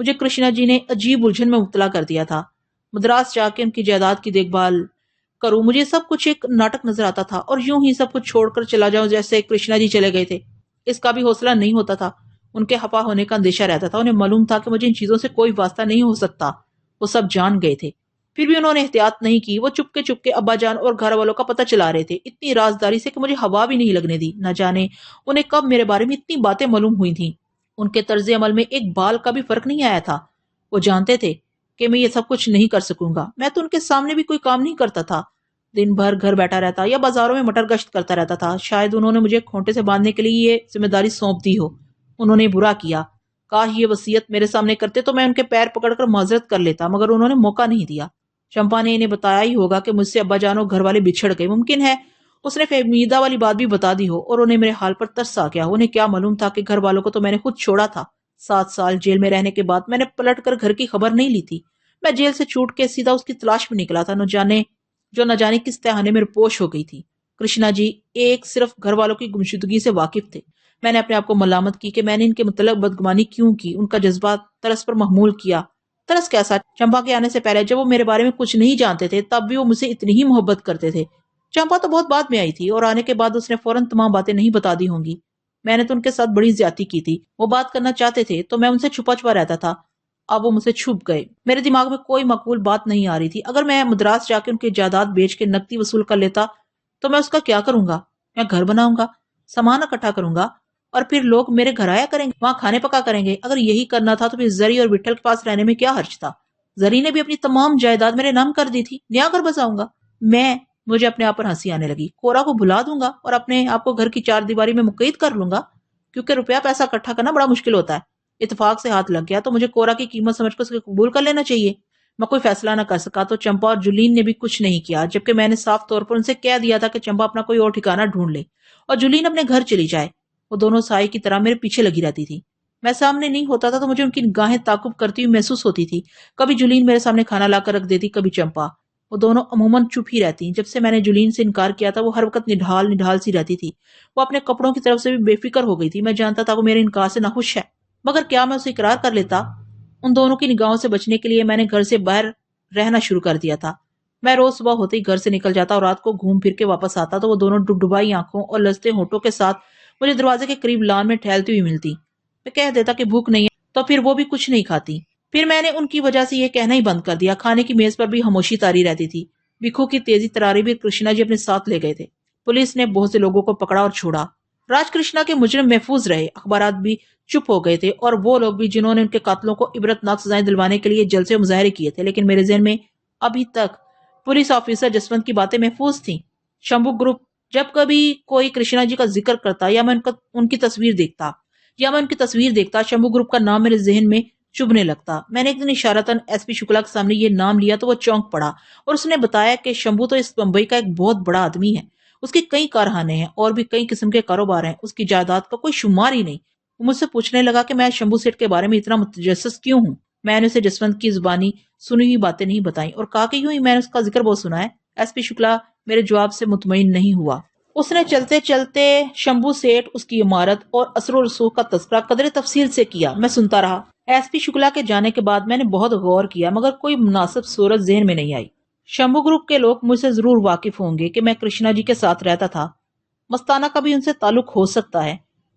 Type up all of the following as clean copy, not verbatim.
مجھے کرشنا جی نے عجیب الجھن میں مبتلا کر دیا تھا۔ مدراس جا کے ان کی جائیداد کی دیکھ بھال کروں، مجھے سب کچھ ایک ناٹک نظر آتا تھا، اور یوں ہی سب کچھ چھوڑ کر چلا جاؤں جیسے کرشنا جی چلے گئے تھے، اس کا بھی حوصلہ نہیں ہوتا تھا۔ ان کے خفا ہونے کا اندیشہ رہتا تھا، انہیں معلوم تھا کہ مجھے ان چیزوں سے کوئی واسطہ نہیں ہو سکتا، وہ سب جان گئے تھے، پھر بھی انہوں نے احتیاط نہیں کی۔ وہ چپکے ابا جان اور گھر والوں کا پتہ چلا رہے تھے، اتنی رازداری سے کہ مجھے ہوا بھی نہیں لگنے دی۔ نہ جانے انہیں کب میرے بارے میں اتنی باتیں معلوم ہوئی تھیں۔ ان کے طرز عمل میں ایک بال کا بھی فرق نہیں آیا تھا۔ وہ جانتے تھے کہ میں یہ سب کچھ نہیں کر سکوں گا۔ میں تو ان کے سامنے بھی کوئی کام نہیں کرتا تھا، دن بھر گھر بیٹھا رہتا یا بازاروں میں مٹر گشت کرتا رہتا تھا۔ شاید انہوں نے مجھے کھونٹے سے باندھنے کے لیے یہ ذمہ داری سونپ دی ہو۔ انہوں نے برا کیا، کاش یہ وصیت میرے سامنے کرتے تو میں ان کے پیر پکڑ کر معذرت کر لیتا، مگر انہوں نے موقع نہیں دیا۔ چمپا نے انہیں بتایا ہی ہوگا کہ مجھ سے ابا جان اور گھر والے بچھڑ گئے، ممکن ہے اس نے فہمیدہ والی بات بھی بتا دی ہو اور انہیں میرے حال پر ترس آ گیا۔ انہیں کیا معلوم تھا کہ گھر والوں کو تو میں نے خود چھوڑا تھا۔ 7 سال جیل میں رہنے کے بعد میں نے پلٹ کر گھر کی خبر نہیں لی تھی۔ میں جیل سے چھوٹ کے سیدھا اس کی تلاش میں نکلا تھا، نہ جانے کس تہانے میں پوش ہو گئی تھی۔ کرشنا جی ایک صرف گھر والوں کی گمشدگی سے واقف تھے۔ میں نے اپنے آپ کو ملامت کی کہ میں نے ان کے متعلق بدگمانی کیوں کی، ان کا جذبات ترس پر محمول کیا۔ ترس کیسا؟ چمپا کے آنے سے پہلے جب وہ میرے بارے میں کچھ نہیں جانتے تھے تب بھی وہ مجھ سے اتنی ہی محبت کرتے تھے۔ چمپا تو بہت بعد میں آئی تھی اور آنے کے بعد اس نے فوراً تمام باتیں نہیں بتا دی ہوں گی۔ میں نے تو ان کے ساتھ بڑی زیادتی کی تھی، وہ بات کرنا چاہتے تھے تو میں ان سے چھپا رہتا تھا، اب وہ مجھ سے چھپ گئے۔ میرے دماغ میں کوئی مقبول بات نہیں آ رہی تھی۔ اگر میں مدراس جا کے ان کی جائیداد بیچ کے نقدی وصول کر لیتا تو میں اس کا کیا کروں گا؟ میں گھر بناؤں گا، سامان اکٹھا کروں گا اور پھر لوگ میرے گھر آیا کریں گے، وہاں کھانے پکا کریں گے۔ اگر یہی کرنا تھا تو پھر زری اور وٹھل کے پاس رہنے میں کیا حرج تھا؟ زری نے بھی اپنی تمام جائیداد میرے نام کر دی تھی، نیا گھر بساؤں گا۔ مجھے اپنے آپ پر ہنسی آنے لگی۔ کورا کو بھلا دوں گا اور اپنے آپ کو گھر کی 4 دیواری میں مقید کر لوں گا، کیونکہ روپیہ پیسہ اکٹھا کرنا بڑا مشکل ہوتا ہے۔ اتفاق سے ہاتھ لگ گیا تو مجھے کورا کی قیمت سمجھ کر اسے قبول کر لینا چاہیے۔ میں کوئی فیصلہ نہ کر سکا تو چمپا اور جولین نے بھی کچھ نہیں کیا، جبکہ میں نے صاف طور پر ان سے کہہ دیا تھا کہ چمپا اپنا کوئی اور ٹھکانہ ڈھونڈ لے اور جولین اپنے گھر چلی جائے۔ وہ دونوں سائے کی طرح میرے پیچھے لگی رہتی تھی۔ میں سامنے نہیں ہوتا تھا تو مجھے ان کی نگاہیں تعقب کرتی ہوئی محسوس ہوتی تھی۔ کبھی جولین میرے سامنے کھانا لا کر رکھ دیتی، کبھی چمپا۔ وہ دونوں عموماً چپ ہی رہتی۔ جب سے میں نے جولین سے انکار کیا تھا وہ ہر وقت نڈھال سی رہتی تھی۔ وہ اپنے کپڑوں کی طرف سے بھی بے فکر ہو گئی تھی۔ میں جانتا تھا وہ میرے انکار سے ناخوش ہے، مگر کیا میں اسے اقرار کر لیتا؟ ان دونوں کی نگاہوں سے بچنے کے لیے میں نے گھر سے باہر رہنا شروع کر دیا تھا۔ میں روز صبح ہوتے ہی گھر سے نکل جاتا اور رات کو گھوم پھر کے واپس آتا تو وہ دونوں ڈبڈبائی آنکھوں اور لرزتے ہونٹوں کے ساتھ مجھے دروازے کے قریب لان میں ٹہلتی ہوئی ملتی۔ میں کہہ دیتا کہ بھوک نہیں ہے تو پھر وہ بھی کچھ نہیں کھاتی۔ پھر میں نے ان کی وجہ سے یہ کہنا ہی بند کر دیا۔ کھانے کی میز پر بھی خاموشی طاری رہتی تھی۔ بکھو کی تیزی تراری بھی کرشنا جی اپنے ساتھ لے گئے تھے۔ پولیس نے بہت سے لوگوں کو پکڑا اور چھوڑا۔ راج کرشنا کے مجرم محفوظ رہے، اخبارات بھی چپ ہو گئے تھے اور وہ لوگ بھی جنہوں نے ان کے قاتلوں کو عبرتناک سزائیں دلوانے کے لیے جلسے و مظاہرے کیے تھے، لیکن میرے ذہن میں ابھی تک پولیس آفیسر جسونت کی باتیں محفوظ تھیں۔ شمبھو گروپ، جب کبھی کوئی کرشنا جی کا ذکر کرتا یا میں ان کی تصویر دیکھتا شمبھو گروپ کا نام میرے ذہن میں چبھنے لگتا۔ میں نے ایک دن اشارتاً ایس پی شکلا کے سامنے یہ نام لیا تو وہ چونک پڑا اور اس نے بتایا کہ شمبھو تو اس بمبئی کا ایک بہت بڑا آدمی ہے، اس کے کئی کارخانے ہیں اور بھی کئی قسم کے کاروبار ہیں، اس کی جائیداد کا کوئی شمار ہی نہیں۔ وہ مجھ سے پوچھنے لگا کہ میں شمبھو سیٹھ کے بارے میں اتنا متجسس کیوں ہوں۔ میں نے اسے جسونت کی زبانی سنی ہوئی باتیں نہیں بتائیں اور کہا کہ یوں ہی میں نے اس کا ذکر بہت سنا ہے۔ ایس پی شکلا میرے جواب سے مطمئن نہیں ہوا۔ اس نے چلتے چلتے شمبھو سیٹھ، اس کی عمارت اور اثر و رسوخ کا تذکرہ قدر تفصیل سے کیا۔ میں سنتا رہا۔ ایس پی شکلا کے جانے کے بعد میں نے بہت غور کیا، مگر کوئی مناسب صورت ذہن میں نہیں آئی۔ شمبھو گروپ کے لوگ مجھ سے ضرور واقف ہوں گے کہ میں کرشنا جی کے ساتھ رہتا تھا۔ مستانہ کا بھی ان سے تعلق ہو سکتا ہے۔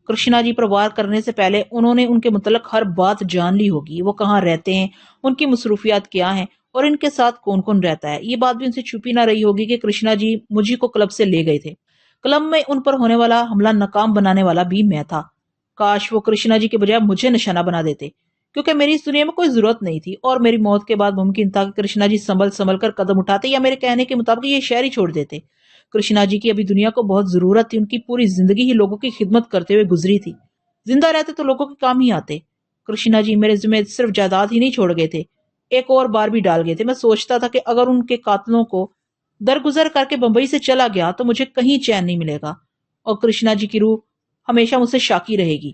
کرشنا جی پر وار کرنے سے پہلے انہوں نے ان کے متعلق ہر بات جان لی ہوگی، وہ کہاں رہتے ہیں، ان کی مصروفیات کیا ہیں اور ان کے ساتھ کون کون رہتا ہے۔ یہ بات بھی ان سے چھپی نہ رہی ہوگی کہ کرشنا جی مجھے کو کلب سے لے گئے تھے۔ کلب میں ان پر ہونے والا حملہ ناکام بنانے والا بھی میں تھا۔ کاش وہ کرشنا جی کے بجائے مجھے نشانہ بنا دیتے، کیونکہ میری اس دنیا میں کوئی ضرورت نہیں تھی اور میری موت کے بعد ممکن تھا کہ کرشنا جی سنبھل کر قدم اٹھاتے یا میرے کہنے کے مطابق یہ شہر ہی چھوڑ دیتے۔ کرشنا جی کی ابھی دنیا کو بہت ضرورت تھی، ان کی پوری زندگی ہی لوگوں کی خدمت کرتے ہوئے گزری تھی۔ زندہ رہتے تو لوگوں کے کام ہی آتے۔ کرشنا جی میرے ذمہ صرف جائیداد ہی نہیں چھوڑ گئے تھے، ایک اور بار بھی ڈال گئے تھے۔ میں سوچتا تھا کہ اگر ان کے قاتلوں کو درگزر کر کے بمبئی سے چلا گیا تو مجھے کہیں چین نہیں ملے گا اور کرشنا جی کی روح ہمیشہ مجھ سے شاکی رہے گی۔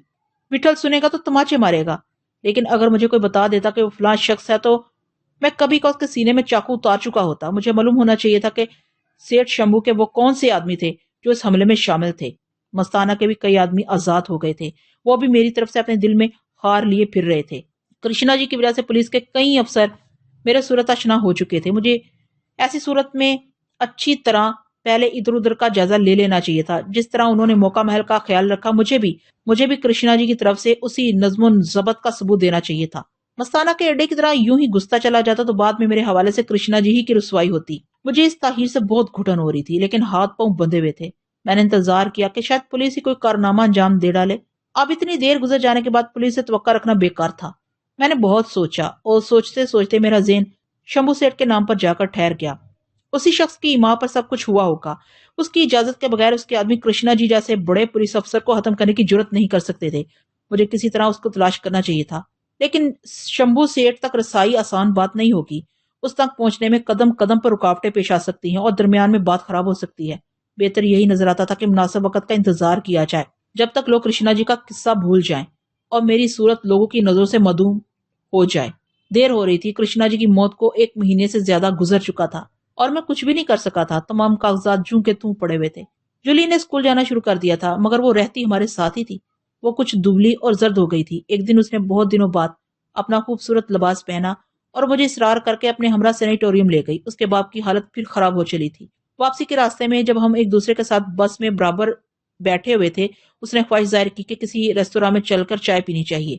وٹھل سنے گا تو تماچے مارے گا، لیکن اگر مجھے کوئی بتا دیتا کہ وہ فلاں شخص ہے تو میں کبھی کا اس کے سینے میں چاقو اتار چکا ہوتا۔ مجھے معلوم ہونا چاہیے تھا کہ سیٹھ شمبھو کے وہ کون سے آدمی تھے جو اس حملے میں شامل تھے۔ مستانہ کے بھی کئی آدمی آزاد ہو گئے تھے، وہ بھی میری طرف سے اپنے دل میں خار لیے پھر رہے تھے۔ کرشنا جی کی وجہ سے پولیس کے کئی افسر میرے صورت آشنا ہو چکے تھے. مجھے ایسی صورت میں اچھی طرح پہلے ادھر ادھر کا جائزہ لے لینا چاہیے تھا. جس طرح انہوں نے موقع محل کا خیال رکھا مجھے بھی کرشنا جی کی طرف سے اسی نظم و ضبط کا ثبوت دینا چاہیے تھا. مستانہ کے اڈے کی طرح یوں ہی گھستا چلا جاتا تو بعد میں میرے حوالے سے کرشنا جی ہی کی رسوائی ہوتی. مجھے اس تاخیر سے بہت گھٹن ہو رہی تھی لیکن ہاتھ پاؤں بندھے ہوئے تھے. میں نے انتظار کیا کہ شاید پولیس ہی کوئی کارنامہ انجام دے ڈالے. اب اتنی دیر گزر جانے کے بعد پولیس سے توقع رکھنا بیکار تھا. میں نے بہت سوچا اور سوچتے سوچتے میرا ذہن شمبھو سیٹھ کے نام پر جا کر ٹھہر گیا. اسی شخص کی ماں پر سب کچھ ہوا ہوگا. اس کی اجازت کے بغیر اس کے آدمی کرشنا جی جیسے بڑے پولیس افسر کو ختم کرنے کی جرت نہیں کر سکتے تھے. مجھے کسی طرح اس کو تلاش کرنا چاہیے تھا. لیکن شمبھو سیٹھ تک رسائی آسان بات نہیں ہوگی. اس تک پہنچنے میں قدم قدم پر رکاوٹیں پیش آ سکتی ہیں اور درمیان میں بات خراب ہو سکتی ہے. بہتر یہی نظر آتا تھا کہ مناسب وقت کا انتظار کیا جائے جب تک لوگ کرشنا جی کا قصہ بھول جائیں اور میری صورت لوگوں کی نظروں سے معدوم ہو جائے. دیر ہو رہی تھی. کرشنا جی کی موت کو 1 مہینے سے زیادہ گزر چکا تھا اور میں کچھ بھی نہیں کر سکا تھا. تمام کاغذات جوں کے توں پڑے ہوئے تھے. جولی نے اسکول جانا شروع کر دیا تھا مگر وہ رہتی ہمارے ساتھ ہی تھی. وہ کچھ دبلی اور زرد ہو گئی تھی. ایک دن اس نے بہت دنوں بعد اپنا خوبصورت لباس پہنا اور مجھے اصرار کر کے اپنے ہمراہ سینیٹوریم لے گئی. اس کے باپ کی حالت پھر خراب ہو چلی تھی. واپسی کے راستے میں جب ہم ایک دوسرے کے ساتھ بس میں برابر بیٹھے ہوئے تھے اس نے خواہش ظاہر کی کہ کسی ریستوراں میں چل کر چائے پینی چاہیے.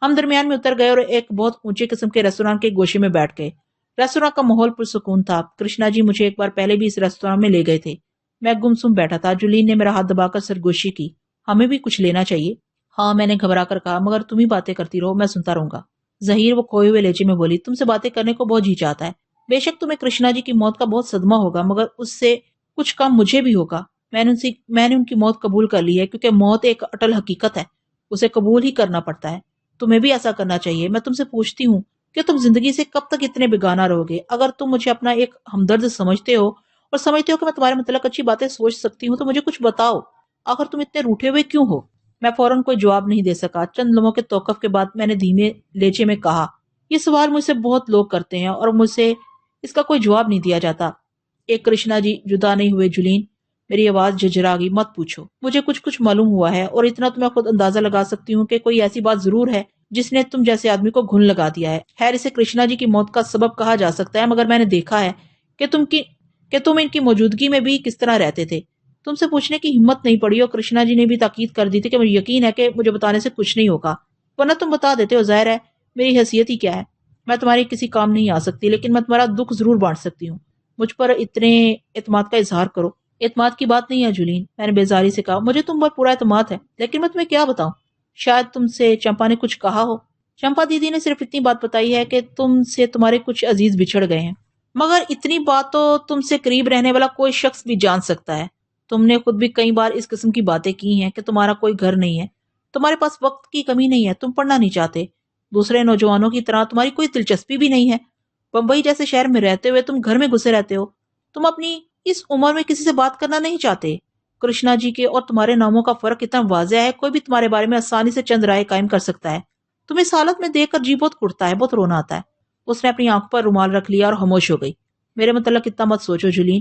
ہم درمیان میں اتر گئے اور ایک بہت اونچے قسم کے ریستوراں کے گوشے میں بیٹھ گئے. ریستوراں کا ماحول پرسکون تھا. کرشنا جی مجھے ایک بار پہلے بھی اس ریستوراں میں لے گئے تھے. میں گمسم بیٹھا تھا. جولین نے میرا ہاتھ دبا کر سرگوشی کی. ہمیں بھی کچھ لینا چاہیے. ہاں میں نے گھبرا کر کہا. مگر تم ہی باتیں کرتی رہو میں سنتا رہوں گا. ظہیر وہ کھوئے ہوئے لہجے میں بولی. تم سے باتیں کرنے کو بہت جی چاہتا ہے. بے شک تمہیں کرشنا جی کی موت کا بہت صدمہ ہوگا مگر اس سے کچھ کم مجھے بھی ہوگا. میں نے ان کی موت قبول کر لی ہے کیونکہ موت ایک اٹل حقیقت ہے. اسے قبول ہی کرنا پڑتا ہے. تمہیں بھی ایسا کرنا چاہیے. میں تم سے پوچھتی ہوں کہ تم زندگی سے کب تک اتنے بیگانہ رہو گے؟ اگر تم مجھے اپنا ایک ہمدرد سمجھتے ہو اور سمجھتے ہو کہ میں تمہارے متعلق اچھی باتیں سوچ سکتی ہوں تو مجھے کچھ بتاؤ. آخر تم اتنے روٹھے ہوئے کیوں ہو؟ میں فوراً کوئی جواب نہیں دے سکا. چند لمحوں کے توقف کے بعد میں نے دھیمے لہجے میں کہا. یہ سوال مجھ سے بہت لوگ کرتے ہیں اور مجھ سے اس کا کوئی جواب نہیں دیا جاتا. ایک کرشنا جی جدا نہیں ہوئے جولین. میری آواز جھجھرا گئی. مت پوچھو. مجھے کچھ معلوم ہوا ہے اور اتنا تو میں خود اندازہ لگا سکتی ہوں کہ کوئی ایسی بات ضرور ہے جس نے تم جیسے آدمی کو گھن لگا دیا ہے. خیر اسے کرشنا جی کی موت کا سبب کہا جا سکتا ہے مگر میں نے دیکھا ہے کہ تم ان کی موجودگی میں بھی کس طرح رہتے تھے. تم سے پوچھنے کی ہمت نہیں پڑی اور کرشنا جی نے بھی تاکید کر دی تھی کہ مجھے یقین ہے کہ مجھے بتانے سے کچھ نہیں ہوگا ورنہ تم بتا دیتے ہو. ظاہر ہے میری حیثیت ہی کیا ہے. میں تمہاری کسی کام نہیں آ سکتی لیکن میں تمہارا دکھ ضرور بانٹ سکتی ہوں. مجھ پر اتنے اعتماد کا اظہار کرو. اعتماد کی بات نہیں ہے جولین. میں نے بیزاری سے کہا. مجھے تم پر پورا اعتماد ہے لیکن میں تمہیں کیا بتاؤں. شاید تم سے چمپا نے کچھ کہا ہو. چمپا دیدی نے صرف اتنی بات بتائی ہے کہ تم سے تمہارے کچھ عزیز بچھڑ گئے ہیں. مگر اتنی بات تو تم سے قریب رہنے والا کوئی شخص بھی جان سکتا ہے. تم نے خود بھی کئی بار اس قسم کی باتیں کی ہیں کہ تمہارا کوئی گھر نہیں ہے. تمہارے پاس وقت کی کمی نہیں ہے. تم پڑھنا نہیں چاہتے. دوسرے نوجوانوں کی طرح تمہاری کوئی دلچسپی بھی نہیں ہے. بمبئی جیسے شہر میں رہتے ہوئے تم گھر میں گھسے رہتے ہو. تم اپنی اس عمر میں کسی سے بات کرنا نہیں چاہتے. کرشنا جی کے اور تمہارے ناموں کا فرق اتنا واضح ہے کوئی بھی تمہارے بارے میں آسانی سے چند رائے قائم کر سکتا ہے. تمہیں اس حالت میں دیکھ کر جی بہت کڑتا ہے. بہت رونا آتا ہے. اس نے اپنی آنکھ پر رومال رکھ لیا اور خاموش ہو گئی. میرے متعلق اتنا مت سوچو جولین.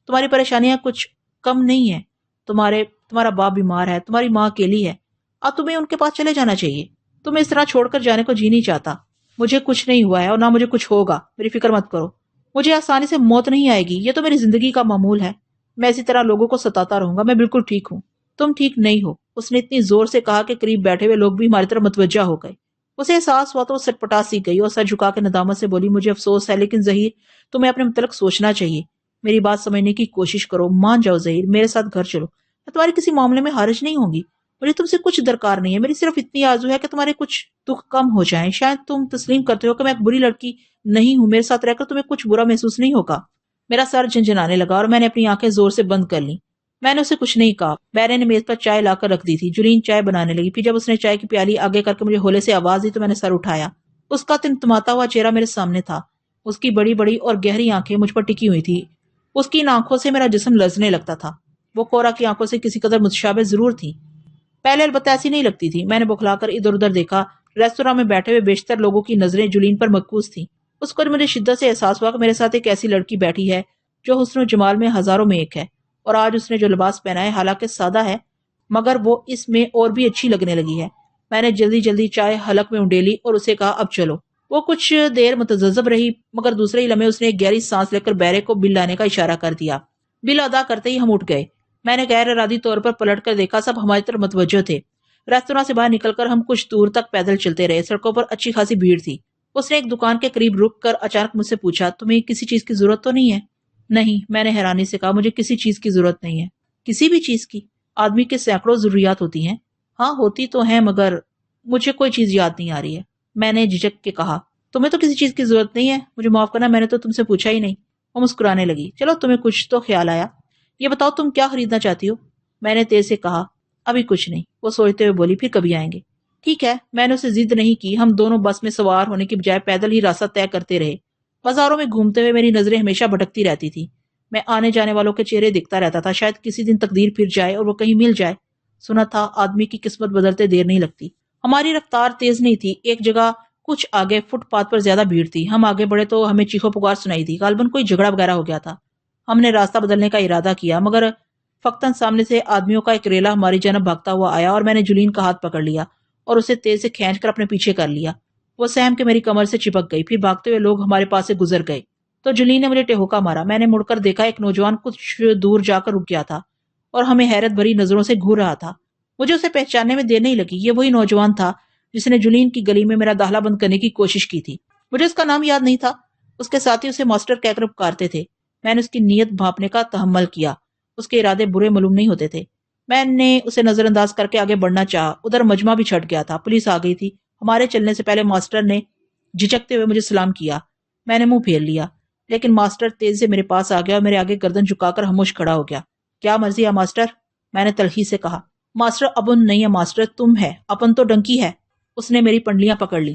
تمہاری پریشانیاں کچھ کم نہیں ہیں. تمہارا باپ بیمار ہے. تمہاری ماں اکیلی ہے. اب تمہیں ان کے پاس چلے جانا چاہیے. تمہیں اس طرح چھوڑ کر جانے کو جی نہیں چاہتا. مجھے کچھ نہیں ہوا ہے اور نہ مجھے کچھ ہوگا. میری فکر مت کرو. مجھے آسانی سے موت نہیں آئے گی. یہ تو میری زندگی کا معمول ہے. میں اسی طرح لوگوں کو ستاتا رہوں گا. میں بالکل ٹھیک ہوں. تم ٹھیک نہیں ہو. اس نے اتنی زور سے کہا کہ قریب بیٹھے ہوئے لوگ بھی ہماری طرف متوجہ ہو گئے. اسے احساس ہوا تو وہ سٹپٹا سی گئی اور سر جھکا کے ندامت سے بولی. مجھے افسوس ہے لیکن ظہیر تمہیں اپنے متعلق سوچنا چاہیے. میری بات سمجھنے کی کوشش کرو. مان جاؤ ظہیر. میرے ساتھ گھر چلو. میں تمہاری کسی معاملے میں حرج نہیں ہوں گی. مجھے تم سے کچھ درکار نہیں ہے. میری صرف اتنی آرزو ہے کہ تمہارے کچھ دکھ کم ہو جائیں. شاید تم تسلیم کرتے ہو کہ میں ایک بری لڑکی نہیں ہوں. میرے ساتھ رہ کر تمہیں کچھ برا محسوس نہیں ہوگا. میرا سر جھنجھنانے لگا اور میں نے اپنی آنکھیں زور سے بند کر لیں. میں نے اسے کچھ نہیں کہا. بیرے نے میز پر چائے لا کر رکھ دی تھی. جولین چائے بنانے لگی. پھر جب اس نے چائے کی پیالی آگے کر کے مجھے ہولے سے آواز دی تو میں نے سر اٹھایا. اس کا تمتماتا ہوا چہرہ میرے سامنے تھا. اس کی بڑی بڑی اور گہری آنکھیں مجھ پر ٹکی ہوئی تھی. اس کی ان آنکھوں سے میرا جسم لرزنے لگتا تھا. وہ کورا کی آنکھوں سے کسی قدر متشابہ ضرور تھی. پہلے البتہ ایسی نہیں لگتی تھی. میں نے بکھلا کر ادھر ادھر دیکھا. ریستوراں میں بیٹھے ہوئے بیشتر لوگوں کی نظریں جولین پر مرکوز تھیں. اس کو مجھے شدت سے احساس ہوا کہ میرے ساتھ ایک ایسی لڑکی بیٹھی ہے جو حسن و جمال میں ہزاروں میں ایک ہے. اور آج اس نے جو لباس پہنا ہے حالانکہ سادہ ہے مگر وہ اس میں اور بھی اچھی لگنے لگی ہے. میں نے جلدی جلدی چائے حلق میں انڈیلی اور اسے کہا اب چلو۔ وہ کچھ دیر متذبذب رہی مگر دوسرے ہی لمحے اس نے ایک گہری سانس لے کر بیرے کو بل لانے کا اشارہ کر دیا۔ بل ادا کرتے ہی ہم اٹھ گئے۔ میں نے غیر ارادی طور پر پلٹ کر دیکھا، سب ہماری طرف متوجہ تھے۔ ریستوراں سے باہر نکل کر ہم کچھ دور تک پیدل چلتے رہے۔ سڑکوں پر اچھی خاصی بھیڑ تھی۔ اس نے ایک دکان کے قریب رک کر اچانک مجھ سے پوچھا، تمہیں کسی چیز کی ضرورت تو نہیں ہے؟ نہیں، میں نے حیرانی سے کہا، مجھے کسی چیز کی ضرورت نہیں ہے۔ کسی بھی چیز کی؟ آدمی کے سینکڑوں ضروریات ہوتی ہیں۔ ہاں ہوتی تو ہیں مگر مجھے کوئی چیز یاد نہیں آ رہی ہے، میں نے جھجک کے کہا۔ تمہیں تو کسی چیز کی ضرورت نہیں ہے؟ مجھے معاف کرنا، میں نے تو تم سے پوچھا ہی نہیں۔ وہ مسکرانے لگی۔ چلو تمہیں کچھ تو خیال آیا، یہ بتاؤ تم کیا خریدنا چاہتی ہو؟ میں نے تیز سے کہا، ابھی کچھ نہیں۔ وہ سوچتے ہوئے بولی، پھر کبھی آئیں گے۔ ٹھیک ہے، میں نے اسے ضد نہیں کی۔ ہم دونوں بس میں سوار ہونے کی بجائے پیدل ہی راستہ طے کرتے رہے۔ بازاروں میں گھومتے ہوئے میری نظریں ہمیشہ بھٹکتی رہتی تھی۔ میں آنے جانے والوں کے چہرے دیکھتا رہتا تھا، شاید کسی دن تقدیر پھر جائے اور وہ کہیں مل جائے۔ سنا تھا آدمی کی قسمت بدلتے دیر نہیں لگتی۔ ہماری رفتار تیز نہیں تھی۔ ایک جگہ کچھ آگے فٹ پاتھ پر زیادہ بھیڑ تھی۔ ہم آگے بڑھے تو ہمیں چیخو پکار سنائی دی، غالباً کوئی جھگڑا وغیرہ ہو گیا تھا۔ ہم نے راستہ بدلنے کا ارادہ کیا مگر فقطاً سامنے سے آدمیوں کا ایک ریلا ہماری جانب بھاگتا ہوا آیا اور میں نے جولین کا ہاتھ پکڑ لیا اور اسے تیز سے کھینچ کر اپنے پیچھے کر لیا۔ وہ سہم کے میری کمر سے چپک گئی، پھر بھاگتے ہوئے لوگ ہمارے پاس سے گزر گئے تو جولین نے مجھے ٹہوکا مارا۔ میں نے مڑ کر دیکھا، ایک نوجوان کچھ دور جا کر رک گیا تھا اور ہمیں حیرت بھری نظروں سے گھور رہا تھا۔ مجھے اسے پہچاننے میں دیر نہیں لگی۔ یہ وہی نوجوان تھا جس نے جولین کی گلی میں میرا داخلہ بند کرنے کی کوشش کی تھی۔ مجھے اس کا نام یاد نہیں تھا۔ اس کے ساتھی اسے ماسٹر کہہ کر پکارتے تھے۔ میں نے اس کی نیت بھانپنے کا تحمل کیا۔ اس کے ارادے برے معلوم نہیں ہوتے تھے۔ میں نے اسے نظر انداز کر کے آگے بڑھنا چاہا۔ ادھر مجمع بھی چھٹ گیا تھا، پولیس آ گئی تھی۔ ہمارے چلنے سے پہلے ماسٹر نے جھجکتے ہوئے مجھے سلام کیا۔ میں نے منہ پھیر لیا، لیکن ماسٹر تیزی سے میرے پاس آ گیا اور میرے آگے گردن جھکا کر خاموش کھڑا ہو گیا۔ کیا مرضی ہے ماسٹر؟ میں نے تلخی سے کہا۔ ماسٹر اپن نہیں ہے ماسٹر، تم ہے۔ اپن تو ڈنکی ہے۔ اس نے میری پنڈلیاں پکڑ لی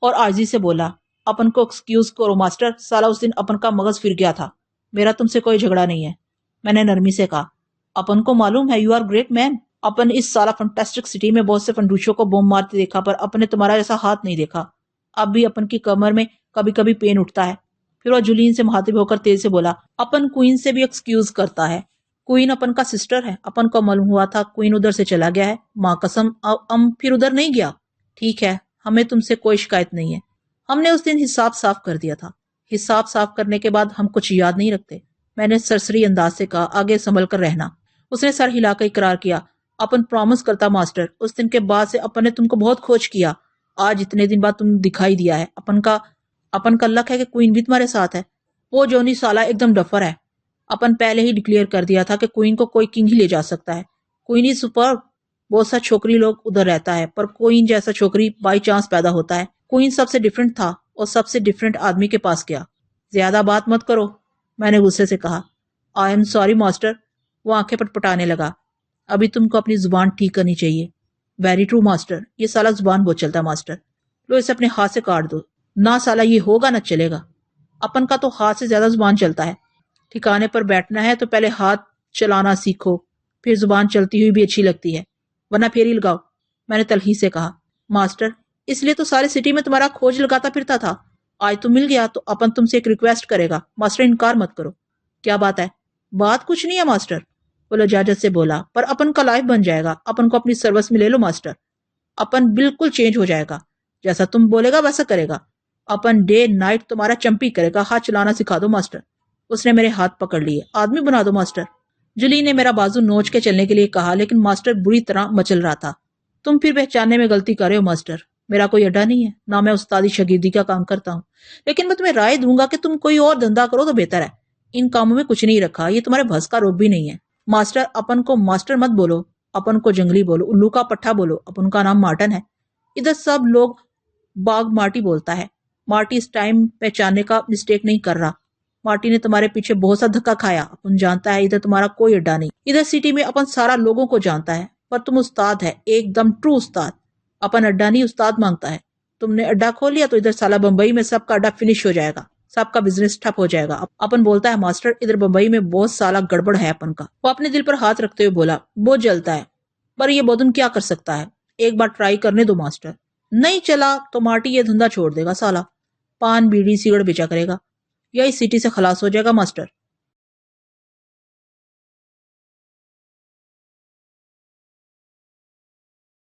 اور عاجزی سے بولا، اپن کو ایکسکیوز کرو ماسٹر، سالہ اس دن اپن کا مغز پھر گیا تھا۔ میرا تم سے کوئی جھگڑا نہیں ہے، میں نے نرمی سے کہا۔ اپن کو معلوم ہے یو آر گریٹ مین۔ اپن اس سالہ فنٹاسٹک سٹی میں بہت سے فنڈوشوں کو بوم مارتے دیکھا پر اپن نے تمہارا جیسا ہاتھ نہیں دیکھا۔ اب بھی اپن کی کمر میں کبھی کبھی پین اٹھتا ہے۔ پھر وہ جولین سے مخاطب ہو کر تیز سے بولا، اپن کوئین سے بھی ایکسکیوز کرتا ہے۔ کوئین اپن کا سسٹر ہے۔ اپن کو معلوم ہوا تھا کوئین ادھر سے چلا گیا ہے۔ ماں قسم پھر ادھر نہیں گیا۔ ٹھیک ہے، ہمیں تم سے کوئی شکایت نہیں ہے۔ ہم نے اس دن حساب صاف کر دیا تھا۔ حساب صاف کرنے کے بعد ہم کچھ یاد نہیں رکھتے، میں نے سرسری انداز سے کہا، آگے سنبھل کر رہنا۔ اس نے سر ہلا کر اقرار کیا، اپن پرومس کرتا ماسٹر، اس دن کے بعد سے اپن نے تم کو بہت کھوج کیا، آج اتنے دن بعد تم دکھائی دیا ہے۔ اپن کا لک ہے کہ کوئین بھی تمہارے ساتھ ہے۔ وہ جونی سالہ ایک دم ڈفر ہے۔ اپن پہلے ہی ڈکلیئر کر دیا تھا کہ کوئین کو کوئی کنگ ہی لے جا سکتا ہے۔ کوئین از سپر، بہت سا چھوکری لوگ ادھر رہتا ہے پر کوئین جیسا چھوکری بائی چانس پیدا ہوتا ہے۔ کوئین سب سے ڈیفرنٹ تھا اور سب سے ڈیفرنٹ آدمی کے پاس گیا۔ زیادہ بات مت کرو، میں نے غصے سے کہا۔ I am sorry master. وہ آنکھیں پٹپٹانے لگا۔ ابھی تم کو اپنی زبان ٹھیک کرنی چاہیے۔ ویری ٹرو ماسٹر، یہ سالہ زبان بہت چلتا ماسٹر، لو اسے اپنے ہاتھ سے کاٹ دو۔ نہ سالہ یہ ہوگا نہ چلے گا، اپن کا تو ہاتھ سے زیادہ زبان چلتا ہے۔ ٹھکانے پر بیٹھنا ہے تو پہلے ہاتھ چلانا سیکھو، پھر زبان چلتی ہوئی بھی اچھی لگتی ہے، ورنہ پھیری لگاؤ، میں نے تلخی سے کہا۔ ماسٹر، اس لیے تو ساری سٹی میں تمہارا کھوج لگاتا پھرتا تھا، آج تو مل گیا تو اپن تم سے ایک ریکویسٹ کرے گا، ماسٹر انکار مت کرو۔ کیا بات ہے؟ بات کچھ نہیں ہے ماسٹر، وہ لجاجت سے بولا، پر اپن کا لائف بن جائے گا، اپن کو اپنی سروس میں لے لو ماسٹر، اپن بالکل چینج ہو جائے گا، جیسا تم بولے گا ویسا کرے گا، اپن ڈے نائٹ تمہارا چمپی کرے گا، ہاتھ چلانا سکھا دو ماسٹر۔ اس نے میرے ہاتھ پکڑ لیے، آدمی بنا دو ماسٹر۔ جولی نے میرا بازو نوچ کے چلنے کے لیے کہا، لیکن ماسٹر بری طرح مچل رہا تھا۔ تم پھر پہچاننے میں غلطی کر رہے ہو ماسٹر، میرا کوئی اڈا نہیں ہے، نہ میں استادی شاگردی کا کام کرتا ہوں، لیکن میں تمہیں رائے دوں گا کہ تم کوئی اور دھندا کرو تو بہتر ہے، ان کاموں میں کچھ نہیں رکھا، یہ تمہارے بھس کا روگ بھی نہیں ہے۔ ماسٹر، اپن کو ماسٹر مت بولو، اپن کو جنگلی بولو، الو کا پٹھا بولو، اپن کا نام مارٹن ہے، ادھر سب لوگ باغ مارٹی بولتا ہے، مارٹی اس ٹائم پہچاننے کا مسٹیک نہیں کر رہا، مارٹی نے تمہارے پیچھے بہت سا دھکا کھایا، اپن جانتا ہے ادھر تمہارا کوئی اڈا نہیں، ادھر سٹی میں اپن سارا لوگوں کو جانتا ہے، پر تم استاد ہے، ایک دم ٹرو استاد، اپن اڈا نہیں استاد مانگتا ہے، تم نے اڈا کھول لیا تو ادھر سالہ بمبئی میں سب کا اڈا فنش ہو جائے گا، سب کا بزنس ٹھپ ہو جائے گا، اپن بولتا ہے ماسٹر ادھر بمبئی میں بہت سالہ گڑبڑ ہے اپن کا۔ وہ اپنے دل پر ہاتھ رکھتے ہوئے بولا، بہت جلتا ہے، پر یہ بودن کیا کر سکتا ہے، ایک بار ٹرائی کرنے دو ماسٹر، نہیں چلا تو مارٹی یہ دھندا چھوڑ دے گا، سالہ پان بیڑی سگڑ بیچا کرے گا یا اس سٹی سے خلاص ہو جائے گا ماسٹر۔